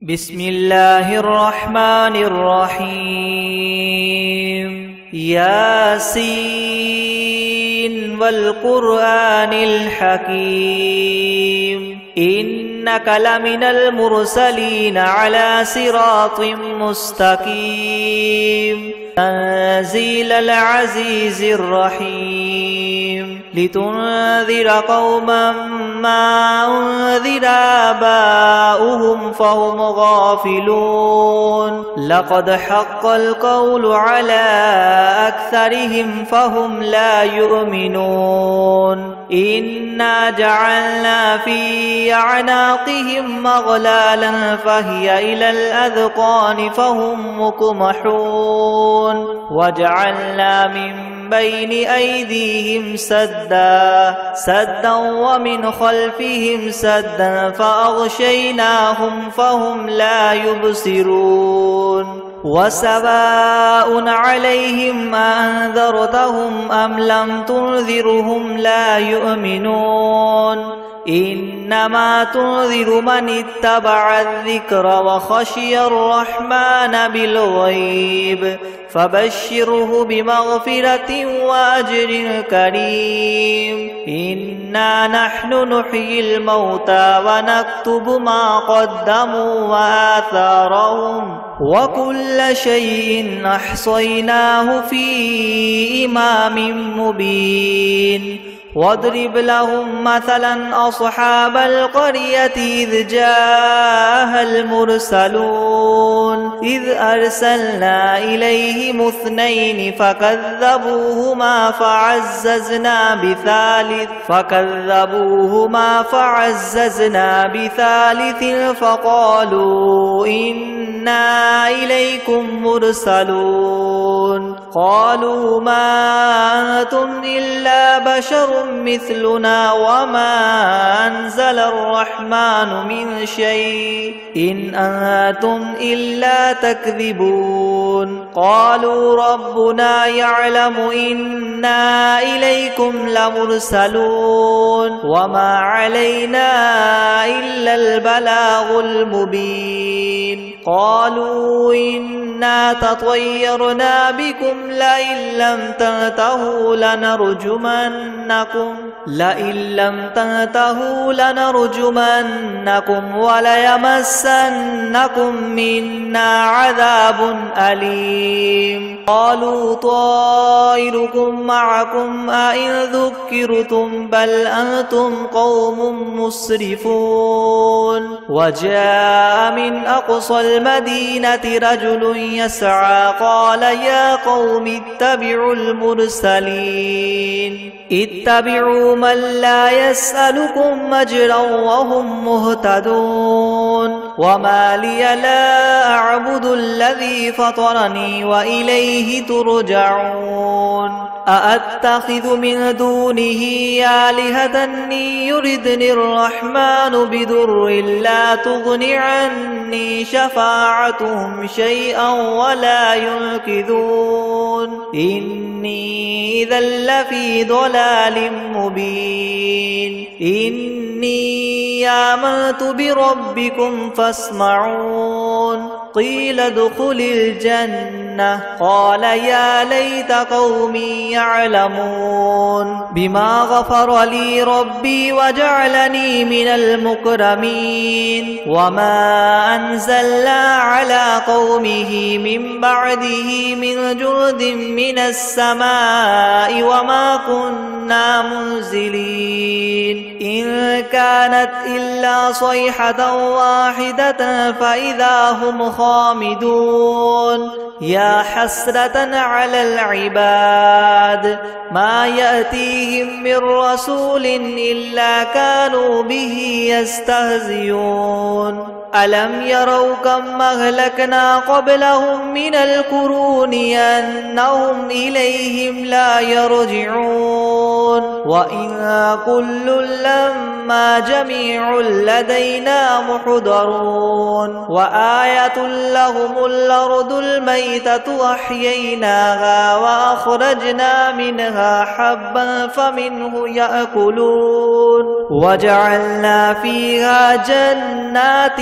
بسم الله الرحمن الرحيم ياسين والقرآن الحكيم إنك لمن المرسلين على صراط مستقيم تنزيل العزيز الرحيم لتنذر قوما ما أنذر آباؤهم فهم غافلون لقد حق القول على أكثرهم فهم لا يؤمنون إنا جعلنا في أعناقهم مغلالا فهي إلى الأذقان فهم مقمحون وجعلنا من بين أيديهم سدا ومن خلفهم سدا فأغشيناهم فهم لا يبصرون وسواء عليهم أنذرتهم أم لم تنذرهم لا يؤمنون إنما تنذر من اتبع الذكر وخشي الرحمن بالغيب فبشره بمغفرة وأجر كريم إنا نحن نحيي الموتى ونكتب ما قدموا وآثارهم وكل شيء أحصيناه في إمام مبين واضرب لهم مثلا أصحاب القرية إذ جاءها المرسلون إذ أرسلنا إليهم اثنين فكذبوهما فعززنا بثالث فقالوا إنا إليكم مرسلون قالوا ما أنتم إلا بشر مثلنا وما أنزل الرحمن من شيء إن أنتم إلا تكذبون قالوا ربنا يعلم إنا إليكم لمرسلون وما علينا إلا البلاغ المبين قالوا إنا تطيرنا بكم لئن لم تنتهوا لنرجمنكم وليمسنكم منا عذاب أليم قالوا طائركم معكم أئن ذكرتم بل أنتم قوم مسرفون وجاء من أقصى المدينة رجل يسعى قال يا قوم اتبعوا المرسلين اتبعوا من لا يسألكم أجرا وهم مهتدون وما لي لا أعبد الذي فطرني وإليه ترجعون أأتخذ من دونه آلهة إن يردني الرحمن بضر لا تغن عني شفاعتهم شيئا ولا ينقذون إني إذا لفي ضلال مبين إني آمنت بربكم فاسمعون قيل ادخل الجنة قال يا ليت قومي يعلمون بما غفر لي ربي وجعلني من المكرمين وما أنزلنا على قومه من بعده من جند من السماء وما كنا منزلين إن كانت إلا صيحة واحدة فإذا هم خامدون يا حسرة على العباد ما يأتيهم من رسول إلا كانوا به يستهزئون ألم يروا كم أهلكنا قبلهم من القرون أنهم إليهم لا يرجعون وإن كل لما جميع لدينا محضرون وآية لهم الأرض الميتة أحييناها وأخرجنا منها حبا فمنه يأكلون وجعلنا فيها جنات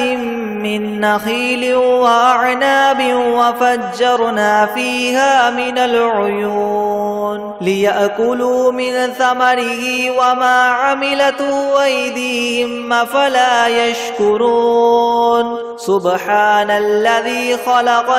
من نخيل وأعناب وفجرنا فيها من العيون ليأكلوا من ثمره وما عملته أيديهم أفلا يشكرون سبحان الذي خلق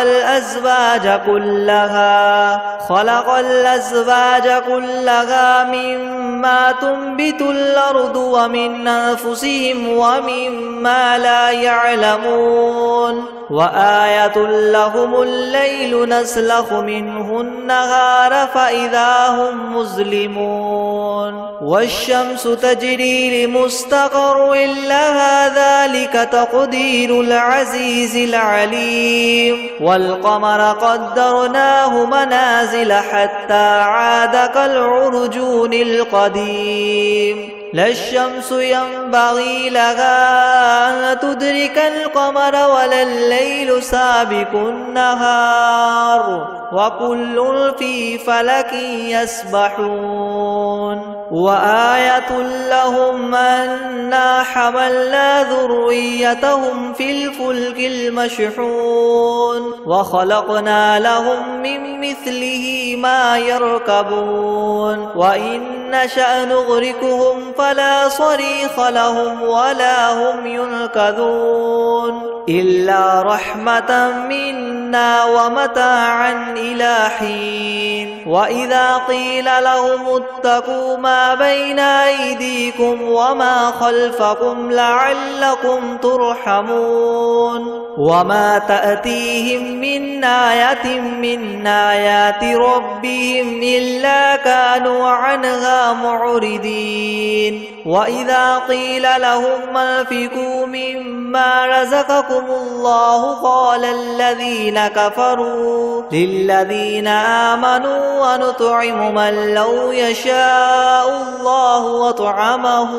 الأزواج كلها مما تنبت الأرض ومن أنفسهم ومما لا يعلمون وآية لهم الليل نسلخ منه النهار فإذا هم مظلمون والشمس تجري لمستقر لها ذلك تقدير العزيز العليم والقمر قدرناه منازل حتى عاد كالعرجون القديم لا الشمس ينبغي لها أن تدرك القمر ولا الليل سابق النهار وكل في فلك يسبحون وآية لهم أنا حملنا ذريتهم في الفلك المشحون وخلقنا لهم من مثله ما يركبون وإن نشأ نغرقهم فلا صريخ لهم ولا هم ينقذون إلا رحمة منا ومتاعا إلى حين وإذا قيل لهم اتقوا ما بين أيديكم وما خلفكم لعلكم ترحمون وما تأتيهم من آية من آيات ربهم إلا كانوا عنها معرضين وإذا قيل لهم أنفقوا مما رزقكم الله قال الذين كفروا للذين آمنوا ونطعم من لو يشاء الله وطعمه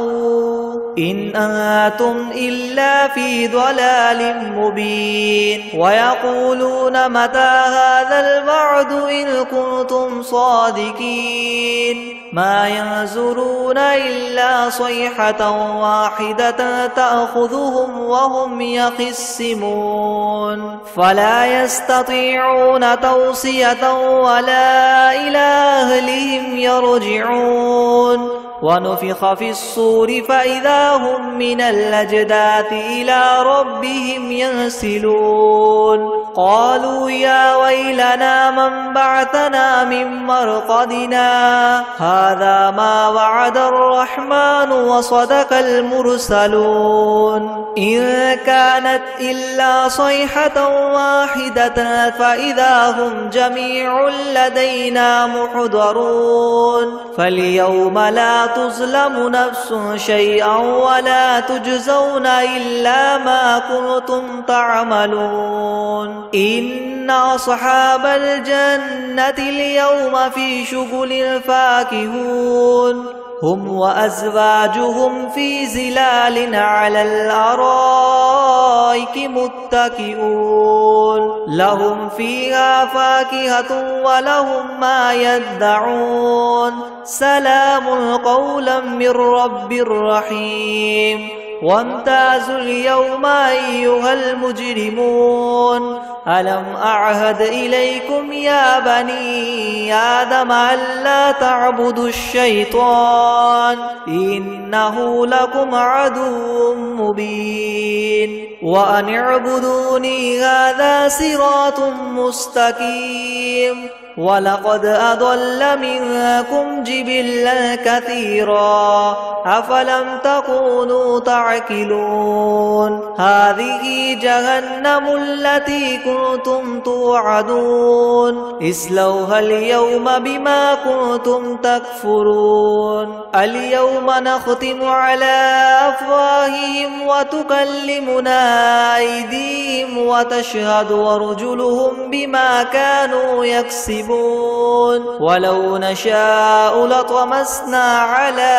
إن أنتم إلا في ضلال مبين ويقولون متى هذا الوعد إن كنتم صادقين ما ينظرون إلا صيحة واحدة تأخذهم وهم يخصمون فلا يستطيعون توصية ولا إلى أهلهم يرجعون ونفخ في الصور فإذا هم من الأجداث إلى ربهم ينسلون قالوا يا ويلنا من بعثنا من مرقدنا هذا ما وعد الرحمن وصدق المرسلون إن كانت إلا صيحة واحدة فإذا هم جميع لدينا محضرون فاليوم لا تظلم نفس شيئا ولا تجزون إلا ما كنتم تعملون إن أصحاب الجنة اليوم في شغل فاكهون هم وأزواجهم في ظلال على الأرائك متكئون لهم فيها فاكهة ولهم ما يدعون سلام قولا من رب رحيم وامتازوا اليوم أيها المجرمون ألم أعهد إليكم يا بني آدم ألا تعبدوا الشيطان إنه لكم عدو مبين وأن اعبدوني هذا صراط مستقيم ولقد أضل منكم جبلا كثيرا أفلم تكونوا تعقلون هذه جهنم التي كنتم توعدون اصلوها اليوم بما كنتم تكفرون اليوم نختم على أفواههم وتكلمنا أيديهم وتشهد أرجلهم بما كانوا يكسبون ولو نشاء لطمسنا على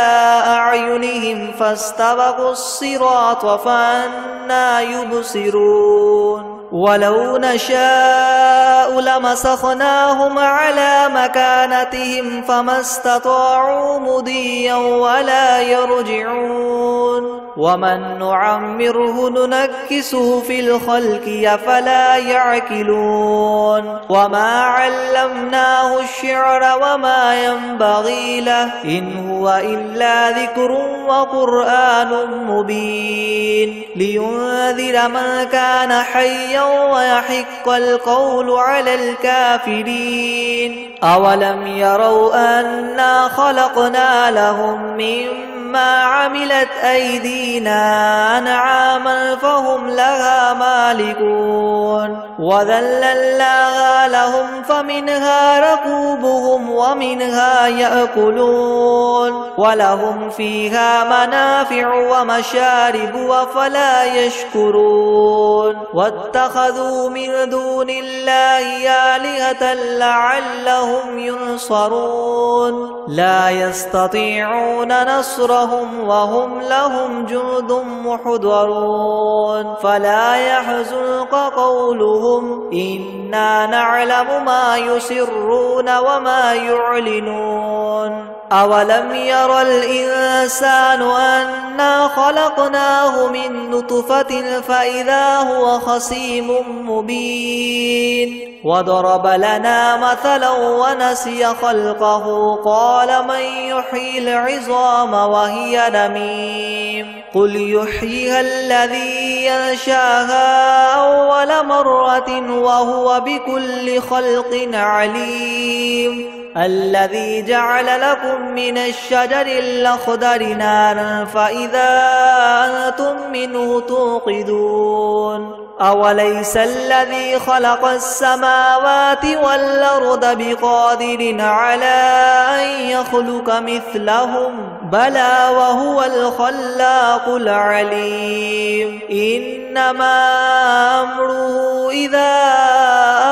أعينهم فاستبقوا الصراط فأنى يبصرون ولو نشاء لمسخناهم على مكانتهم فما استطاعوا مضيا ولا يرجعون ومن نعمره ننكسه في الخلق أفلا يعقلون وما علمناه الشعر وما ينبغي له إن هو إلا ذكر وقرآن مبين لينذر من كان حيا ويحق القول على الكافرين أولم يروا أنا خلقنا لهم مما عملت أيدينا أنعاما فهم لها مالكون وذللناها لهم فمنها ركوبهم ومنها يأكلون ولهم فيها منافع ومشارب أفلا يشكرون واتخذوا من دون الله آلهة لعلهم ينصرون لا يستطيعون نصرهم وهم لهم جند محضرون فلا يحزنك قولهم إنا نعلم ما يسرون وما يعلنون أولم ير الإنسان أنا خلقناه من نطفة فإذا هو خصيم مبين وضرب لنا مثلا ونسي خلقه قال من يحيي العظام وهي رميم قل يحييها الذي ينشاها أول مرة وهو بكل خلق عليم الذي جعل لكم من الشجر الأخضر نارا فإذا أنتم منه توقدون أوليس الذي خلق السماوات والأرض بقادر على أن يخلق مثلهم بلى وهو الخلاق العليم إنما أمره إذا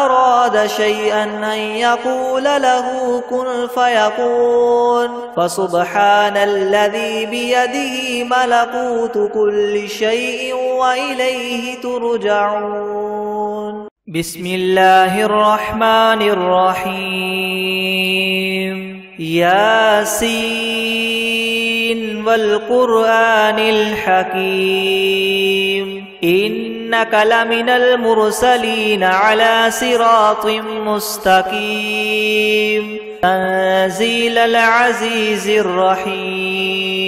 أراد شيئا أن يقول له كن فيكون فسبحان الذي بيده ملكوت كل شيء وإليه ترجعون بسم الله الرحمن الرحيم ياسين والقرآن الحكيم إنك لمن المرسلين على صراط مستقيم تنزيل العزيز الرحيم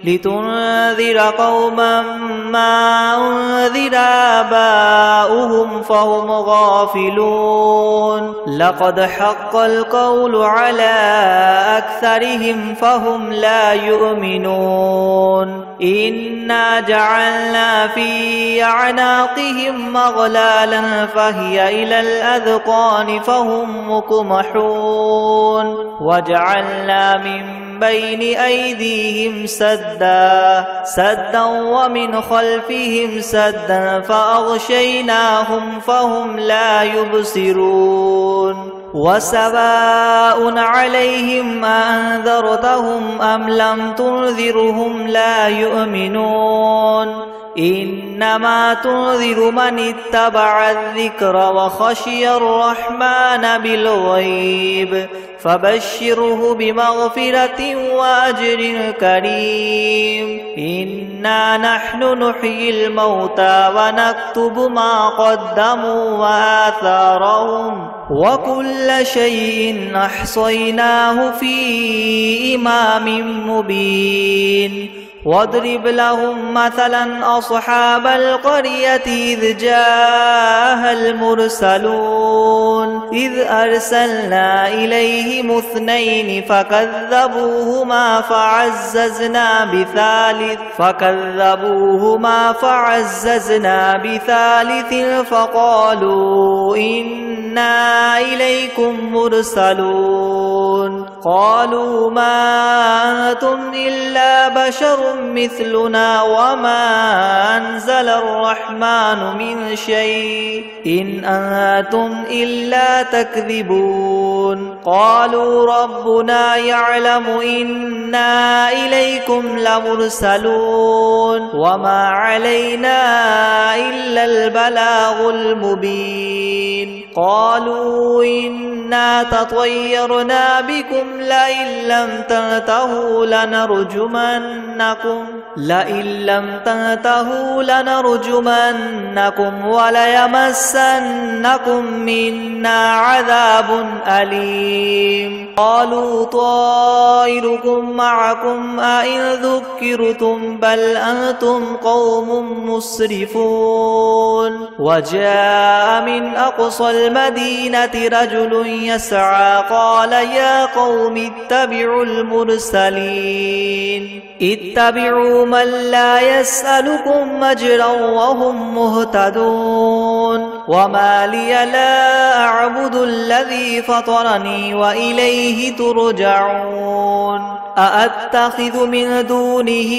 لتنذر قوما ما أنذر آباؤهم فهم غافلون لقد حق القول على أكثرهم فهم لا يؤمنون إنا جعلنا في أعناقهم أغلالا فهي إلى الأذقان فهم مقمحون وجعلنا من بين أيديهم سدا ومن خلفهم سدا فأغشيناهم فهم لا يبصرون وسواء عليهم أنذرتهم أم لم تنذرهم لا يؤمنون إنما تنذر من اتبع الذكر وخشي الرحمن بالغيب فبشره بمغفرة وأجر كريم إنا نحن نحيي الموتى ونكتب ما قدموا وآثارهم وكل شيء أحصيناه في إمام مبين واضرب لهم مثلا أصحاب القرية إذ جاءها المرسلون إذ أرسلنا إليهم اثنين فكذبوهما فعززنا بثالث فقالوا إنا إليكم مرسلون قالوا ما أنتم إلا بشر مثلنا وما أنزل الرحمن من شيء إن أنتم إلا تكذبون قالوا ربنا يعلم إنا إليكم لمرسلون وما علينا إلا البلاغ المبين قالوا إنا تطيرنا بكم لئن لم تنتهوا لنرجمنكم لئن لم تنتهوا لنرجمنكم وليمسنكم منا عذاب أليم قالوا طائركم معكم أئن ذكرتم بل أنتم قوم مسرفون وجاء من أقصى المدينة رجل يسعى قال يا قوم اتبعوا المرسلين اتبعوا من لا يسألكم أجرا وهم مهتدون وما لي لا أعبد الذي فطرني وإليه ترجعون أأتخذ من دونه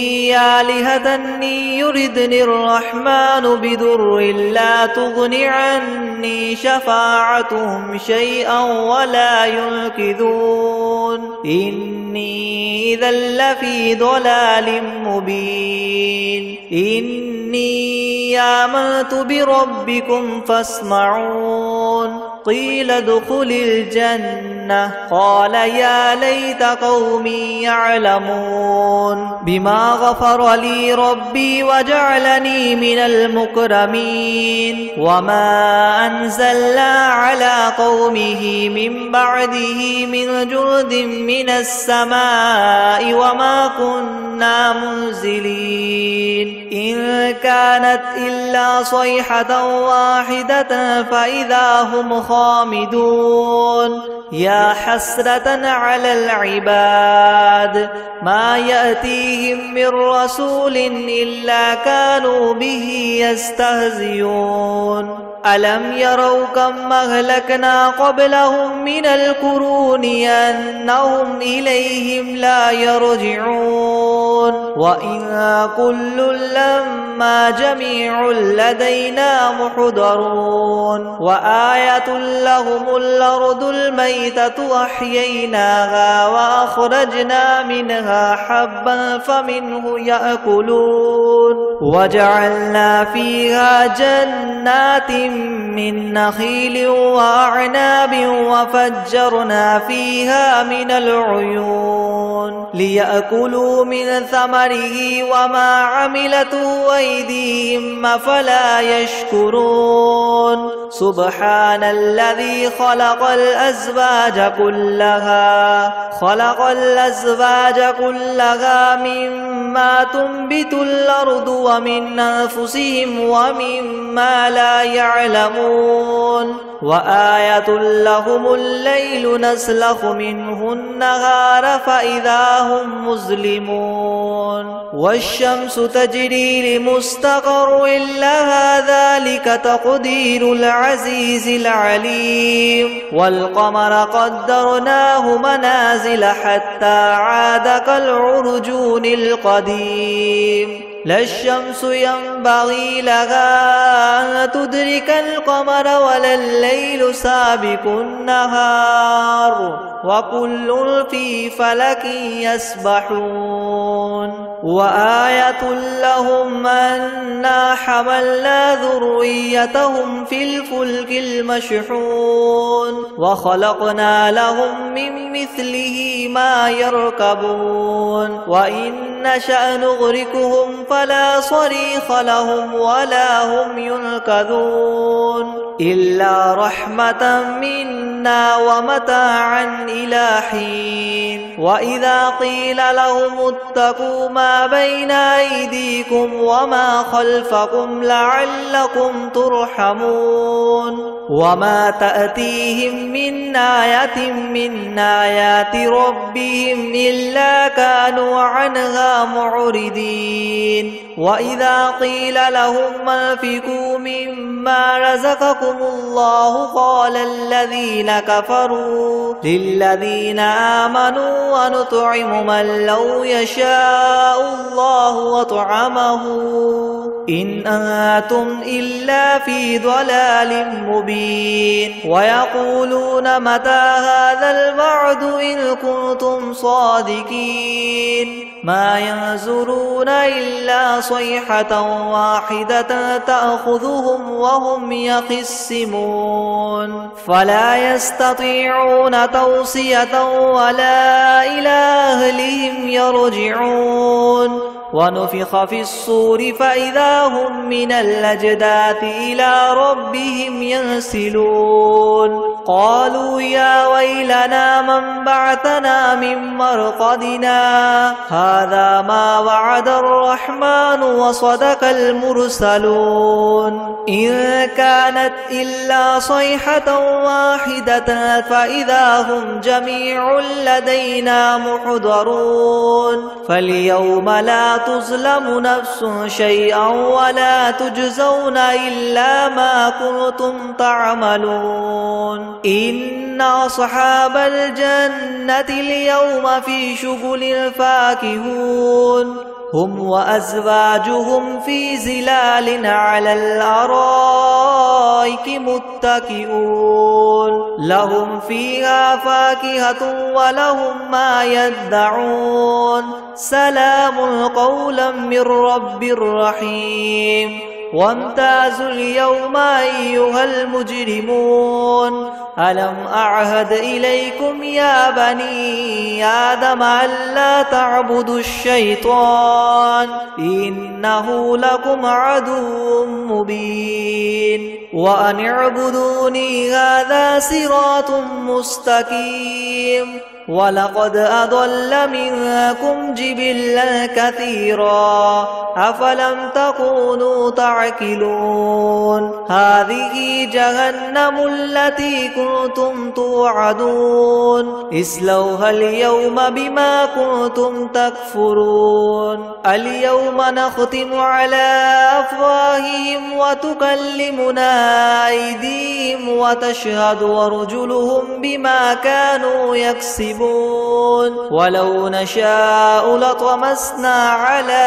آلهة يردني الرحمن بضر لا تغن عني شفاعتهم شيئا ولا ينقذون إني إذا لفي ضلال مبين إني آمنت بربكم فاسمعون قيل ادخل الجنة قال يا ليت قومي يعلمون بما غفر لي ربي وجعلني من المكرمين وما أنزلنا على قومه من بعده من جند من السماء وما كنا منزلين إن كانت إلا صيحة واحدة فإذا هم خامدون يا حسرة على العباد ما يأتيهم من رسول إلا كانوا به يستهزئون ألم يروا كم أهلكنا قبلهم من القرون أنهم إليهم لا يرجعون وإن كل لما جميع لدينا محضرون وآية لهم الأرض الميتة أحييناها وأخرجنا منها حبا فمنه يأكلون وجعلنا فيها جنات من نخيل وأعناب وفجرنا فيها من العيون ليأكلوا من ثمره وما عملته أيديهم أفلا يشكرون سبحان الذي خلق الأزواج كلها مما تنبت الأرض ومن أنفسهم ومما لا يعلمون وآية لهم الليل نسلخ منه النهار فإذا هم مظلمون والشمس تجري لمستقر لها ذلك تقدير العزيز العليم والقمر قدرناه منازل حتى عاد كالعرجون القديم لا الشمس ينبغي لها أن تدرك القمر ولا الليل سابق النهار وكل في فلك يسبحون وآية لهم أنا حملنا ذريتهم في الفلك المشحون وخلقنا لهم من مثله ما يركبون وإن نشأ نغرقهم فلا صريخ لهم ولا هم ينقذون إلا رحمة منا ومتاعا إلى حين وإذا قيل لهم اتقوا ما بين أيديكم وما خلفكم لعلكم ترحمون وما تأتيهم من آية من آيات ربهم إلا كانوا عنها معرضين وإذا قيل لهم أنفقوا مما رزقكم الله قال الذين كفروا للذين آمنوا ونطعم من لو يشاء الله وطعمه إن أنتم إلا في ضلال مبين ويقولون متى هذا الوعد إن كنتم صادقين ما ينظرون إلا صيحة واحدة تأخذهم وهم يخصمون فلا يستطيعون توصية ولا إلى أهلهم يرجعون ونفخ في الصور فإذا هم من الأجداث إلى ربهم ينسلون قالوا يا ويلنا من بعثنا من مرقدنا هذا ما وعد الرحمن وصدق المرسلون إن كانت إلا صيحة واحدة فإذا هم جميع لدينا محضرون فاليوم لا تظلم نفس شيئا ولا تجزون إلا ما كنتم تعملون إن أصحاب الجنة اليوم في شغل فاكهون هم وأزواجهم في ظلال على الأرائك متكئون لهم فيها فاكهة ولهم ما يدعون سلام قولا من رب رحيم وامتازوا اليوم أيها المجرمون ألم أعهد إليكم يا بني آدم ألا تعبدوا الشيطان إنه لكم عدو مبين وأن اعبدوني هذا صراط مستقيم ولقد أضل منكم جبلا كثيرا أفلم تكونوا تعقلون هذه جهنم التي كنتم توعدون اصلوها اليوم بما كنتم تكفرون اليوم نختم على أفواههم وتكلمنا أيديهم وتشهد أرجلهم بما كانوا يكسبون ولو نشاء لطمسنا على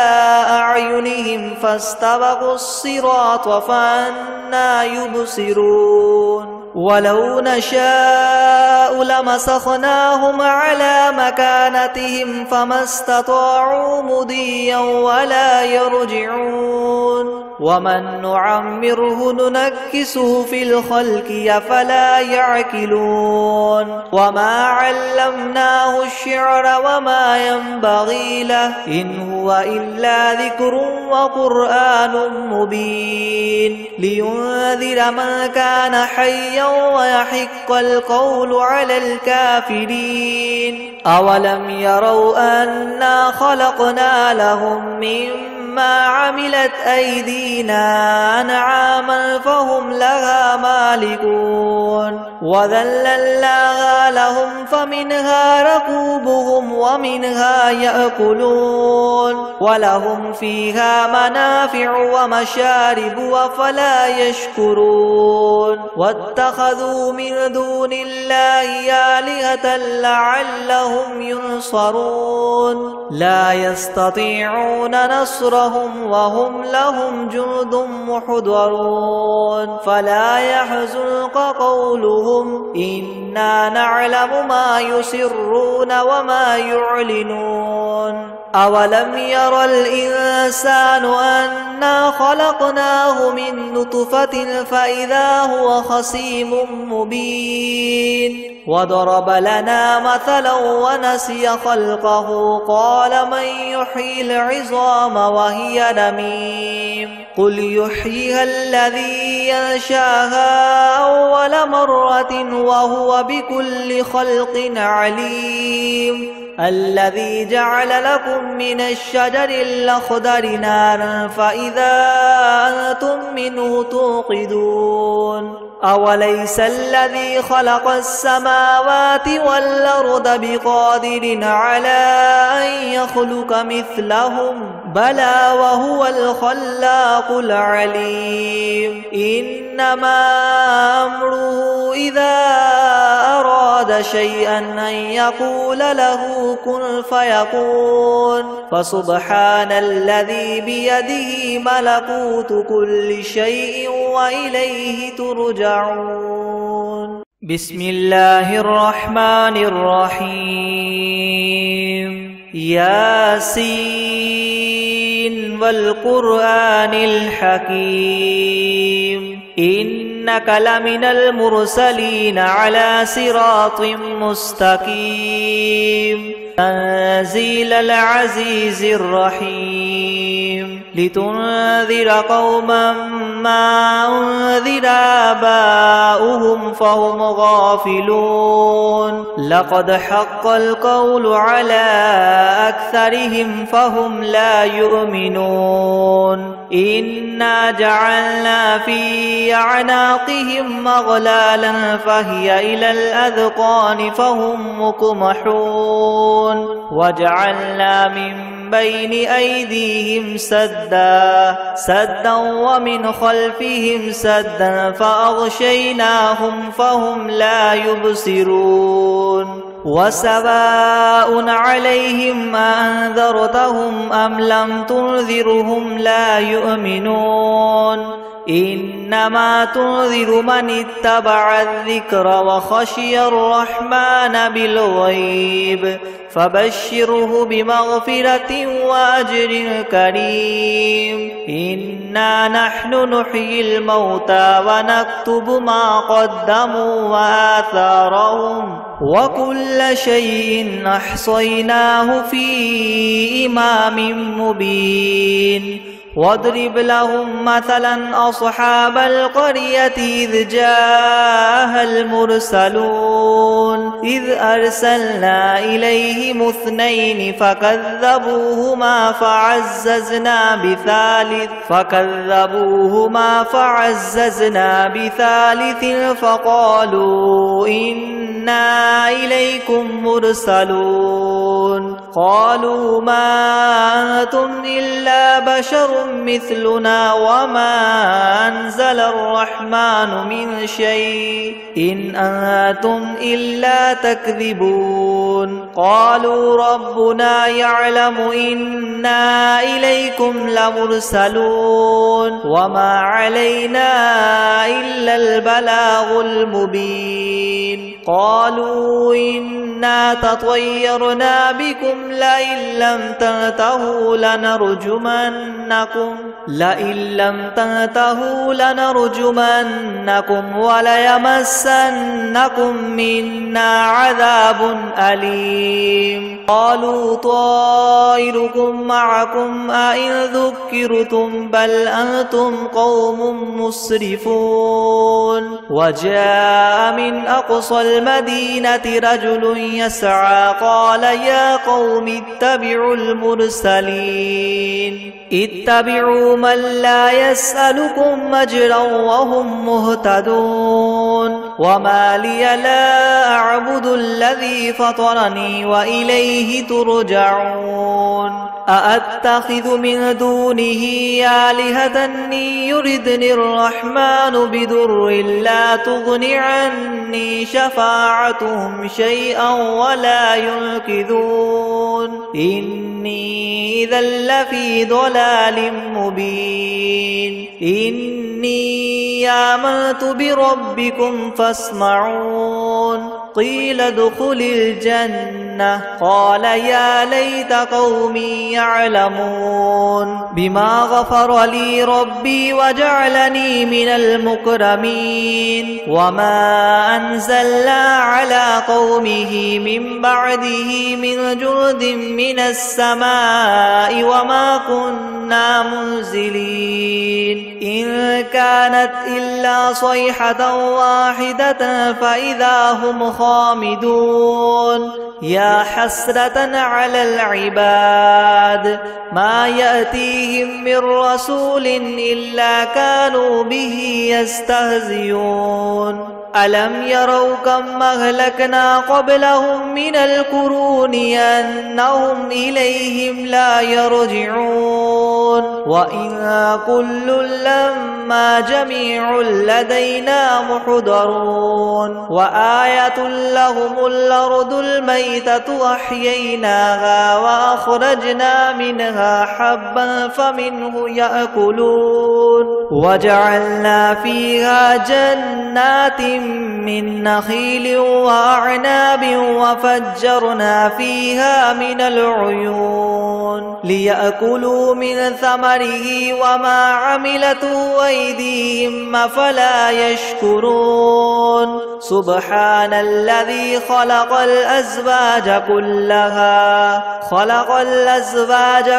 أعينهم فاستبقوا الصراط فأنى يبصرون ولو نشاء لمسخناهم على مكانتهم فما استطاعوا مضيا ولا يرجعون ومن نعمره ننكسه في الخلق أفلا يعقلون وما علمناه الشعر وما ينبغي له إن هو إلا ذكر وقرآن مبين لينذر من كان حيا ويحق القول على الكافرين أولم يروا أنا خلقنا لهم مما عملت أيدينا أنعاما فهم لها مالكون وذللناها لهم فمنها ركوبهم ومنها يأكلون ولهم فيها منافع ومشارب أفلا يشكرون واتخذوا من دون الله آلهة لعلهم ينصرون لا يستطيعون نصرهم وهم لهم جند محضرون فلا يحزنك قولهم إنا نعلم ما يسرون وما يعلنون أولم ير الإنسان أنا خلقناه من نطفة فإذا هو خصيم مبين وضرب لنا مثلا ونسي خلقه قال من يحيي العظام وهي رميم قل يحييها الذي ينشاها أول مرة وهو بكل خلق عليم الذي جعل لكم من الشجر الأخضر نارا فإذا أنتم منه توقدون أوليس الذي خلق السماوات والأرض بقادر على أن يخلق مثلهم بلى وهو الخلاق العليم إنما أمره إذا أراد شيئا أن يقول له كن فيكون فسبحان الذي بيده ملكوت كل شيء وإليه ترجعون بسم الله الرحمن الرحيم ياسين والقرآن الحكيم إنك لمن المرسلين على صراط مستقيم تنزيل العزيز الرحيم لتنذر قوما ما أنذر آباؤهم فهم غافلون لقد حق القول على أكثرهم فهم لا يؤمنون إنا جعلنا في أعناقهم أغلالا فهي إلى الأذقان فهم مقمحون وجعلنا من بين أيديهم سدا ومن خلفهم سدا فأغشيناهم فهم لا يبصرون وسواء عليهم أنذرتهم أم لم تنذرهم لا يؤمنون إنما تنذر من اتبع الذكر وخشي الرحمن بالغيب فبشره بمغفرة وأجر كريم إنا نحن نحيي الموتى ونكتب ما قدموا وآثارهم وكل شيء أحصيناه في إمام مبين واضرب لهم مثلا أصحاب القرية إذ جاءها المرسلون إذ أرسلنا إليهم اثنين فكذبوهما بثالث فقالوا إنا إليكم مرسلون قالوا ما أنتم إلا بشر مثلنا وما أنزل الرحمن من شيء إن أنتم إلا تكذبون قالوا ربنا يعلم إنا إليكم لمرسلون وما علينا إلا البلاغ المبين قالوا إنا تطيرنا بكم لئن لم تنتهوا لنرجمنكم وليمسنكم منا عذاب أليم قالوا طائركم معكم أئن ذكرتم بل أنتم قوم مسرفون وجاء من أقصى المدينة رجل يسعى قال يا قوم اتبعوا المرسلين اتبعوا من لا يسألكم أجرا وهم مهتدون وما لي لا أعبد الذي فطرني وإليه ترجعون أأتخذ من دونه آلهة إن يردني الرحمن بضر لا تغن عني شفاعتهم شيئا ولا ينقذون إني إذا لفي ضلال مبين إني آمنت بربكم فاسمعون قيل ادخل الجنة قال يا ليت قومي يعلمون بما غفر لي ربي وجعلني من المكرمين وما أنزلنا على قومه من بعده من جند من السماء وما كنا منزلين إن كانت إلا صيحة واحدة فإذا هم خامدون يا حسرة على العباد ما يأتيهم من رسول إلا كانوا به يستهزئون ألم يروا كم أهلكنا قبلهم من القرون أنهم إليهم لا يرجعون وإن كل لما جميع لدينا محضرون وآية لهم الأرض الميتة أحييناها وأخرجنا منها حبا فمنه يأكلون وجعلنا فيها جنات من نخيل وأعناب وفجرنا فيها من العيون ليأكلوا من ثمره وما عملته أيديهم أفلا يشكرون سبحان الذي خلق الأزواج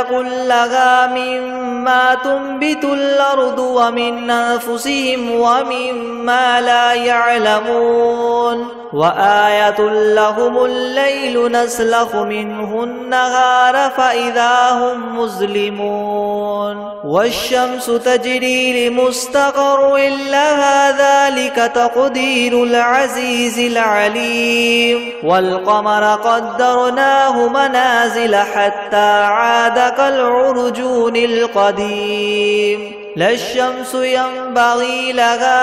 كلها مما تنبت الأرض ومن أنفسهم ومما لا يعلمون وآية لهم الليل نسلخ منه النهار فإذا هم مظلمون والشمس تجري لمستقر لها ذلك تقدير العزيز العليم والقمر قدرناه منازل حتى عاد كالعرجون القديم لا الشمس ينبغي لها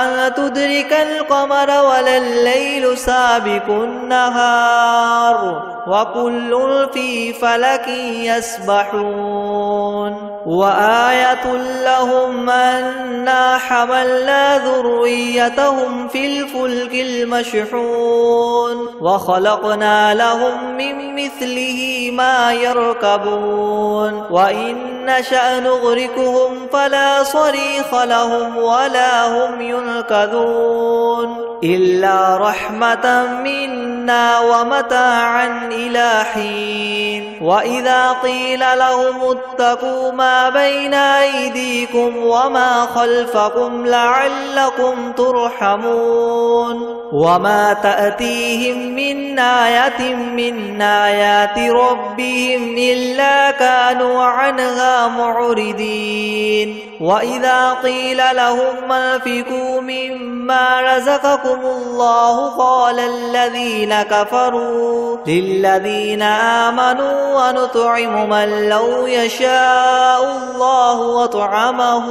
أن تدرك القمر ولا الليل سابق النهار وكل في فلك يسبحون وآية لهم أنا حملنا ذريتهم في الفلك المشحون وخلقنا لهم من مثله ما يركبون وإن نشأ نغرقهم فلا صريخ لهم ولا هم ينقذون إلا رحمة منا ومتاعا إلى حين وإذا قيل لهم اتقوا ما بين أيديكم وما خلفكم لعلكم ترحمون وما تأتيهم من آية من آيات ربهم إلا كانوا عنها معرضين وإذا قيل لهم أنفقوا مما رزقكم الله قال الذين كفروا للذين آمنوا ونطعم من لو يشاء الله وطعمه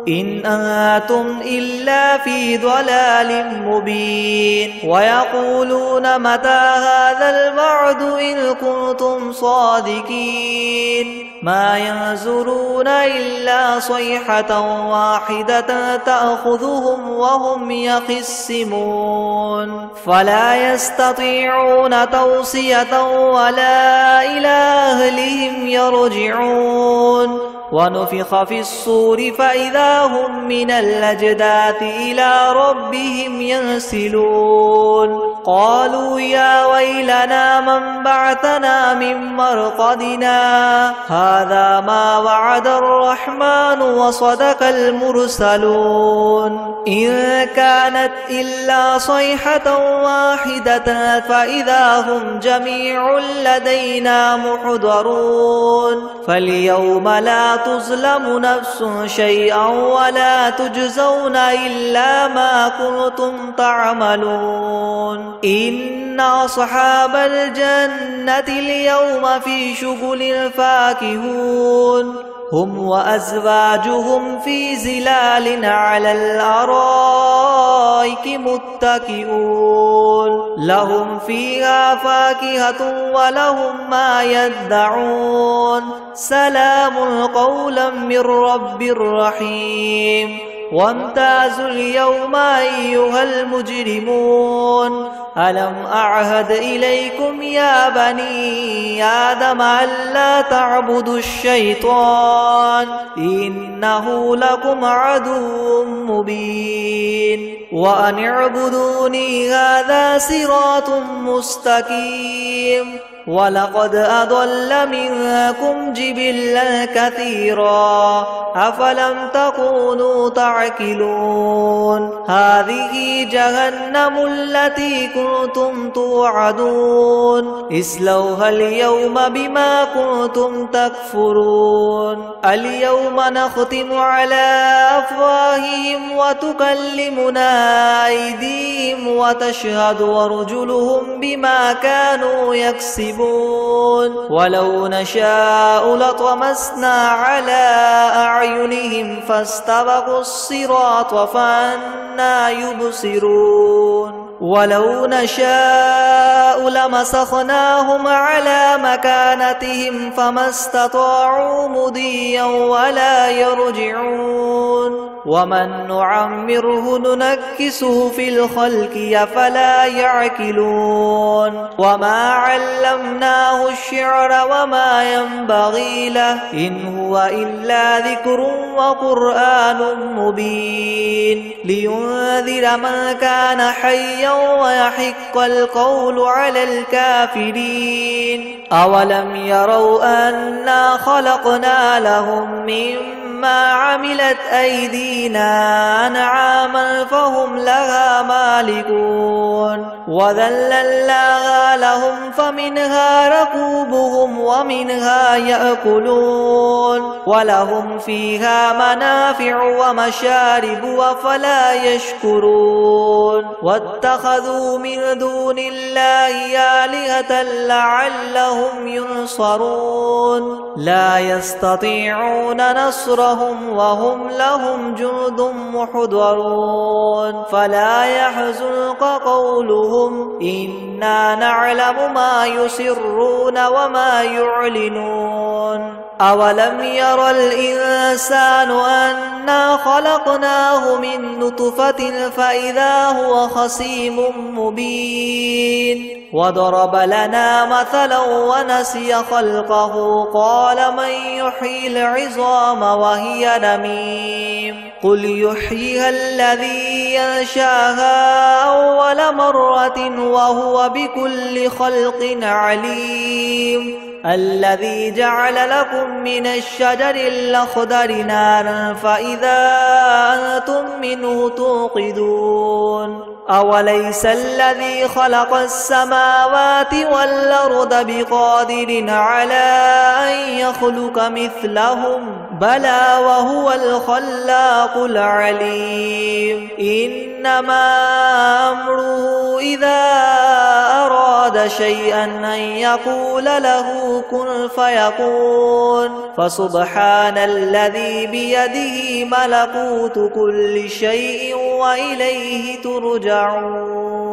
إن أنتم إلا في ضلال مبين ويقولون متى هذا الوعد إن كنتم صادقين ما ينظرون إلا صيحة واحدة تأخذهم وهم يخصمون فلا يستطيعون توصية ولا إلى أهلهم يرجعون ونفخ في الصور فإذا هم من الأجداث إلى ربهم ينسلون قالوا يا ويلنا من بعثنا من مرقدنا هذا ما وعد الرحمن وصدق المرسلون إن كانت إلا صيحة واحدة فإذا هم جميع لدينا محضرون فاليوم لا تظلم نفس شيئا ولا تجزون إلا ما كنتم تعملون إن أصحاب الجنة اليوم في شغل فاكهون هم وأزواجهم في ظلال على الأرائك متكئون لهم فيها فاكهة ولهم ما يدعون سلام قولا من رب رحيم وامتازوا اليوم أيها المجرمون ألم أعهد إليكم يا بني آدم ألا تعبدوا الشيطان إنه لكم عدو مبين وأن اعبدوني هذا صراط مستقيم ولقد أضل منكم جبلا كثيرا أفلم تكونوا تعقلون هذه جهنم التي كنتم توعدون اصلوها اليوم بما كنتم تكفرون اليوم نختم على أفواههم وتكلمنا أيديهم وتشهد أرجلهم بما كانوا يكسبون ولو نشاء لطمسنا على أعينهم فاستبقوا الصراط فأنى يبصرون ولو نشاء لمسخناهم على مكانتهم فما استطاعوا مضيا ولا يرجعون ومن نعمره ننكسه في الخلق أفلا يعقلون وما علمناه الشعر وما ينبغي له إن هو إلا ذكر وقرآن مبين لينذر من كان حيا ويحق القول على الكافرين أولم يروا أنا خلقنا لهم مما عملت أيدينا أنعاما فهم لها مالكون وذللناها لهم فمنها ركوبهم ومنها يأكلون ولهم فيها منافع ومشارب أفلا يشكرون واتخذوا من دون الله آلهة لعلهم ينصرون لا يستطيعون نصرهم وهم لهم جند محضرون فلا يحزنك قولهم إنا نعلم ما يسرون وما يعلنون أولم ير الإنسان أنا خلقناه من نطفة فإذا هو خصيم مبين وضرب لنا مثلا ونسي خلقه قال من يحيي العظام وهي رميم قل يحييها الذي ينشاها أول مرة وهو بكل خلق عليم الذي جعل لكم من الشجر الأخضر نارا فإذا أنتم منه توقدون أوليس الذي خلق السماوات والأرض بقادر على أن يخلق مثلهم بلى وهو الخلاق العليم إنما أمره إذا أراد شيئا أن يقول له كن فيكون فسبحان الذي بيده ملكوت كل شيء وإليه ترجعون